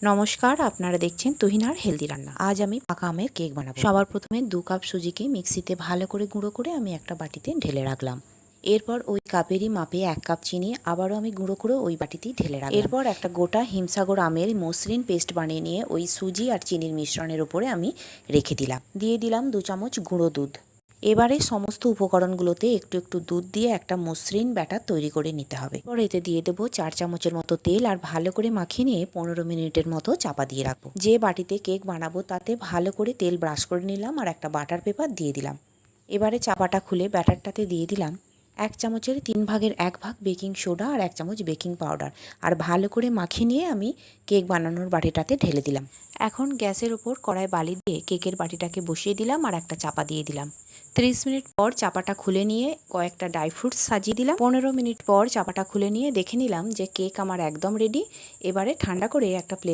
নমস্কার, আপনারা দেখছেন তুহিনার হেলদি রান্না। আজ আমি পাকা আমের কেক বানাবো। সবার প্রথমে 2 কাপ সুজিকে মিক্সিতে ভালো করে গুঁড়ো করে আমি একটা বাটিতে ঢেলে রাখলাম। এরপর ওই কাপেরই মাপে 1 কাপ চিনি আবারও আমি গুঁড়ো করে ওই বাটিতেই ঢেলে রাখলাম। এরপর একটা গোটা হিমসাগর আমের মসৃণ পেস্ট বানিয়ে নিয়ে ওই সুজি আর চিনির মিশ্রণের উপরে আমি রেখে দিলাম। দিয়ে দিলাম 2 চামচ গুঁড়ো দুধ। এবারে সমস্ত উপকরণগুলোতে একটু একটু দুধ দিয়ে একটা মসৃণ ব্যাটার তৈরি করে নিতে হবে। এরপর এতে দিয়ে দেবো 4 চামচের মতো তেল আর ভালো করে মাখিয়ে নিয়ে 15 মিনিটের মতো চাপা দিয়ে রাখবো। যে বাটিতে কেক বানাবো তাতে ভালো করে তেল ব্রাশ করে নিলাম আর একটা বাটার পেপার দিয়ে দিলাম। এবারে চাপাটা খুলে ব্যাটারটাতে দিয়ে দিলাম 1 চামচের 3 ভাগের 1 ভাগ বেকিং সোডা আর 1 চামচ বেকিং পাউডার আর ভালো করে মাখিয়ে নিয়ে আমি কেক বানানোর বাটিটাতে ঢেলে দিলাম। এখন গ্যাসের উপর কড়াই বালি দিয়ে কেকের বাটিটাকে বসিয়ে দিলাম আর একটা চাপা দিয়ে দিলাম। 30 মিনিট পর চাপাটা খুলে নিয়ে কয়েকটা ড্রাই ফ্রুটস সাজিয়ে দিলাম। 15 মিনিট পর চাপাটা খুলে নিয়ে দেখে নিলাম যে কেক আমার একদম রেডি। এবারে ঠান্ডা করে একটা প্লেট